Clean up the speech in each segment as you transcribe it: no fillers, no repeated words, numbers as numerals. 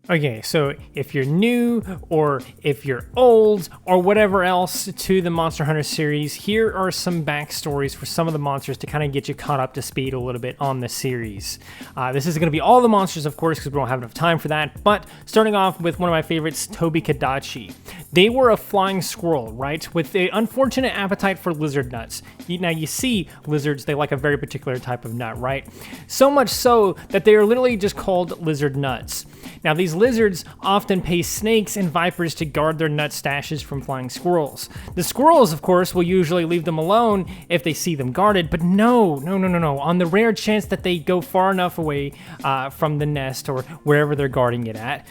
Okay, so if you're new or if you're old or whatever else to the Monster Hunter series, here are some backstories for some of the monsters to kind of get you caught up to speed a little bit on the series. This is going to be all the monsters, of course, because we don't have enough time for that, but starting off with one of my favorites, Tobikadachi. They were a flying squirrel, right, with the unfortunate appetite for lizard nuts. Now, you see lizards, they like a very particular type of nut, right? So much so that they are literally just called lizard nuts. Now, these lizards often pay snakes and vipers to guard their nut stashes from flying squirrels. The squirrels, of course, will usually leave them alone if they see them guarded, but no. On the rare chance that they go far enough away from the nest or wherever they're guarding it at,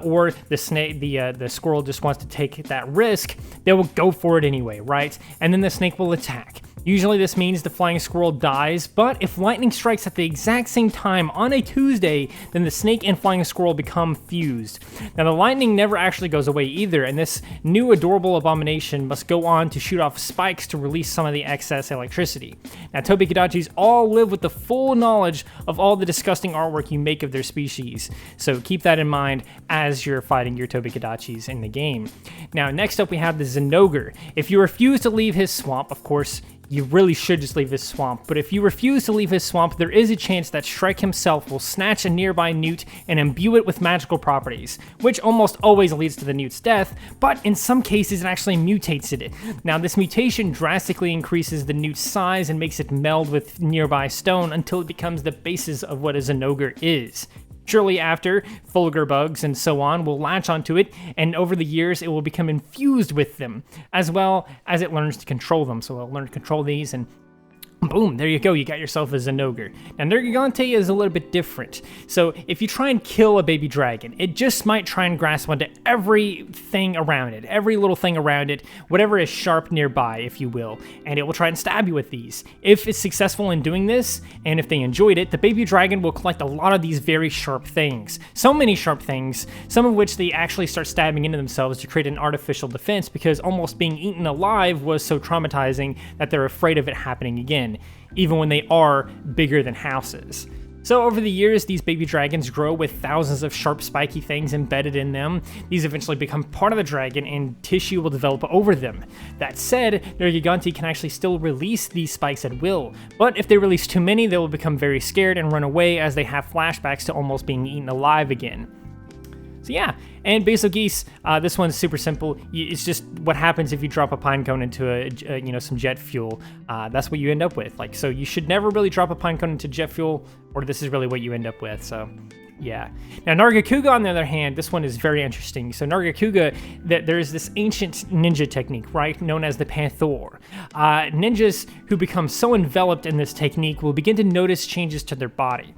or the squirrel just wants to take that risk, they will go for it anyway, right? And then the snake will attack. Usually this means the flying squirrel dies, but if lightning strikes at the exact same time on a Tuesday, then the snake and flying squirrel become fused. Now the lightning never actually goes away either, and this new adorable abomination must go on to shoot off spikes to release some of the excess electricity. Now Tobikadachis all live with the full knowledge of all the disgusting artwork you make of their species, so keep that in mind as you're fighting your Tobikadachis in the game. Now next up we have the Zinogre. If you refuse to leave his swamp, of course, you really should just leave his swamp, but if you refuse to leave his swamp, there is a chance that Shrek himself will snatch a nearby newt and imbue it with magical properties, which almost always leads to the newt's death, but in some cases it actually mutates it. Now this mutation drastically increases the newt's size and makes it meld with nearby stone until it becomes the basis of what a Zinogre is. Shortly after, Fulgur bugs and so on will latch onto it, and over the years it will become infused with them, as well as it learns to control them. So it'll learn to control these, and boom, there you go, you got yourself a Zinogre. Now Nergigante is a little bit different. So if you try and kill a baby dragon, it just might try and grasp onto everything around it, every little thing around it, whatever is sharp nearby, if you will, and it will try and stab you with these. If it's successful in doing this, and if they enjoyed it, the baby dragon will collect a lot of these very sharp things. So many sharp things, some of which they actually start stabbing into themselves to create an artificial defense, because almost being eaten alive was so traumatizing that they're afraid of it happening again, even when they are bigger than houses. So over the years, these baby dragons grow with thousands of sharp spiky things embedded in them. These eventually become part of the dragon and tissue will develop over them. That said, Nergigante can actually still release these spikes at will, but if they release too many, they will become very scared and run away as they have flashbacks to almost being eaten alive again. So yeah, and Basil Geese, this one's super simple. It's just what happens if you drop a pine cone into some jet fuel. That's what you end up with. So you should never really drop a pine cone into jet fuel, or this is really what you end up with. So yeah. Now Nargacuga, on the other hand, this one is very interesting. So Nargacuga, there's this ancient ninja technique, right, known as the Panther. Ninjas who become so enveloped in this technique will begin to notice changes to their body.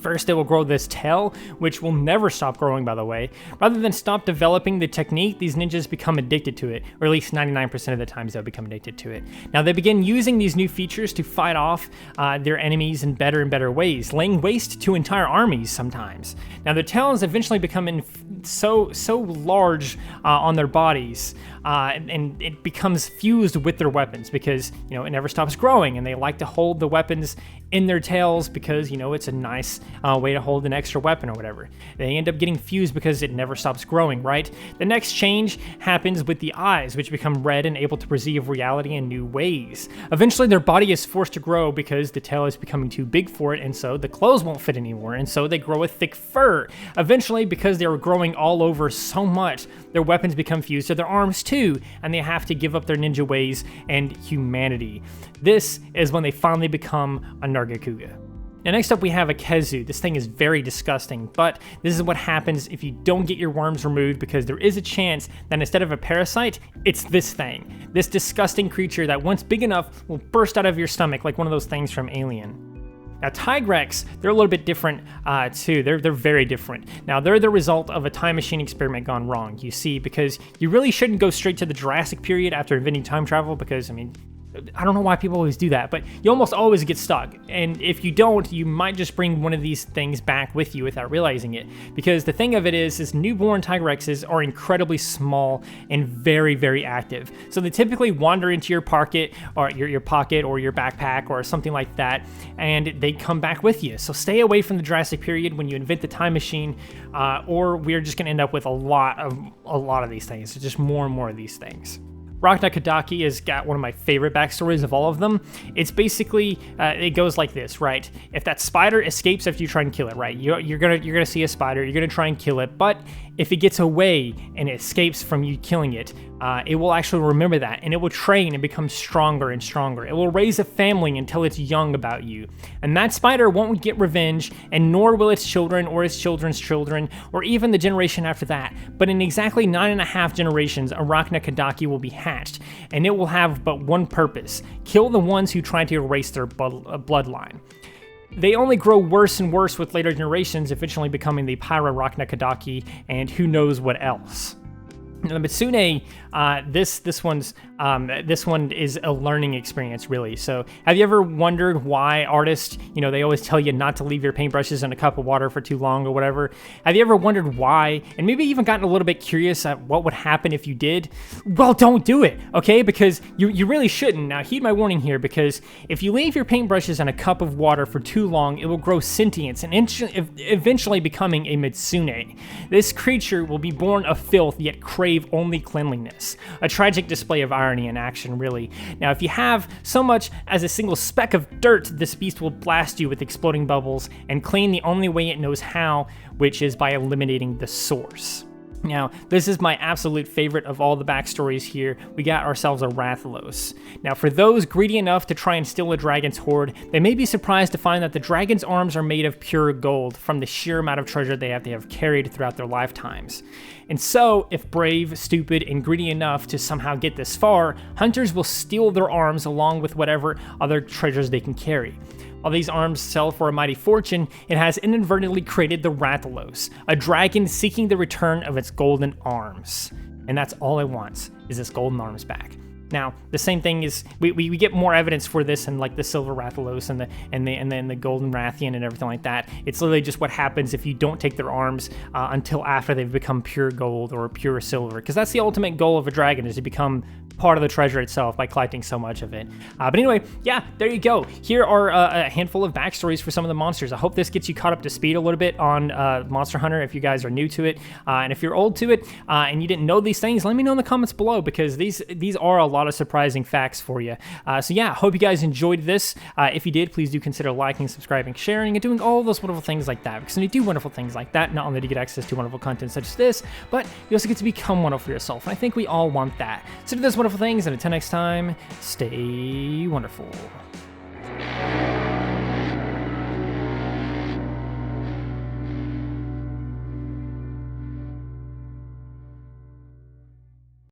First, they will grow this tail, which will never stop growing, by the way. Rather than stop developing the technique, these ninjas become addicted to it, or at least 99% of the times they'll become addicted to it. Now, they begin using these new features to fight off their enemies in better and better ways, laying waste to entire armies sometimes. Now, their tails eventually become so large on their bodies, and it becomes fused with their weapons because, it never stops growing, and they like to hold the weapons in their tails because, it's a nice way to hold an extra weapon or whatever. They end up getting fused because it never stops growing, right? The next change happens with the eyes, which become red and able to perceive reality in new ways. Eventually, their body is forced to grow because the tail is becoming too big for it, and so the clothes won't fit anymore, and so they grow a thick fur. Eventually, because they were growing all over so much, their weapons become fused to their arms too, and they have to give up their ninja ways and humanity. This is when they finally become a Nargacuga. Now next up we have a Kezu. This thing is very disgusting, but this is what happens if you don't get your worms removed, because there is a chance that instead of a parasite, it's this thing. This disgusting creature that once big enough will burst out of your stomach like one of those things from Alien. Now, Tigrex, they're a little bit different too. They're very different. Now, they're the result of a time machine experiment gone wrong, you see, because you really shouldn't go straight to the Jurassic period after inventing time travel, because, I don't know why people always do that, but you almost always get stuck. And if you don't, you might just bring one of these things back with you without realizing it. Because the thing of it is newborn Tiger Rexes are incredibly small and very, very active. So they typically wander into your pocket or your pocket or your backpack or something like that, and they come back with you. So stay away from the Jurassic period when you invent the time machine, or we're just gonna end up with a lot of these things. So just more and more of these things. Raknakadaki has got one of my favorite backstories of all of them. It's basically, it goes like this, right? If that spider escapes after you try and kill it, right? You're gonna see a spider, you're gonna try and kill it, but if it gets away and it escapes from you killing it, it will actually remember that, and it will train and become stronger and stronger. It will raise a family until it's young about you. And that spider won't get revenge, and nor will its children or its children's children, or even the generation after that. But in exactly 9.5 generations, Arachnakadaki will be hatched, and it will have but one purpose: kill the ones who try to erase their bloodline. They only grow worse and worse with later generations, eventually becoming the Pyra-Raknakadaki, and who knows what else. Now, the Mitsune, this one is a learning experience, really. So have you ever wondered why artists, they always tell you not to leave your paintbrushes in a cup of water for too long or whatever? Have you ever wondered why, and maybe even gotten a little bit curious at what would happen if you did? Well, don't do it, okay? Because you really shouldn't. Now, heed my warning here, because if you leave your paintbrushes in a cup of water for too long, it will grow sentience and eventually becoming a Mitsune. This creature will be born of filth, yet crave only cleanliness. A tragic display of irony in action, really. Now, if you have so much as a single speck of dirt, this beast will blast you with exploding bubbles and clean the only way it knows how, which is by eliminating the source. Now, this is my absolute favorite of all the backstories here. We got ourselves a Rathalos. Now, for those greedy enough to try and steal a dragon's hoard, they may be surprised to find that the dragon's arms are made of pure gold from the sheer amount of treasure they have carried throughout their lifetimes. And so, if brave, stupid, and greedy enough to somehow get this far, hunters will steal their arms along with whatever other treasures they can carry. While these arms sell for a mighty fortune, it has inadvertently created the Rathalos, a dragon seeking the return of its golden arms. And that's all it wants, is its golden arms back. Now, the same thing is, we get more evidence for this in like the Silver Rathalos and then the Golden Rathian and everything like that. It's literally just what happens if you don't take their arms until after they've become pure gold or pure silver, because that's the ultimate goal of a dragon, is to become part of the treasure itself by collecting so much of it. But anyway, yeah, there you go. Here are a handful of backstories for some of the monsters. I hope this gets you caught up to speed a little bit on Monster Hunter if you guys are new to it. And if you're old to it and you didn't know these things, let me know in the comments below, because these are a lot of surprising facts for you. So yeah, hope you guys enjoyed this. If you did, please do consider liking, subscribing, sharing, and doing all those wonderful things like that, because when you do wonderful things like that, not only do you get access to wonderful content such as this, but you also get to become wonderful yourself, and I think we all want that. So do those wonderful things, and until next time, stay wonderful.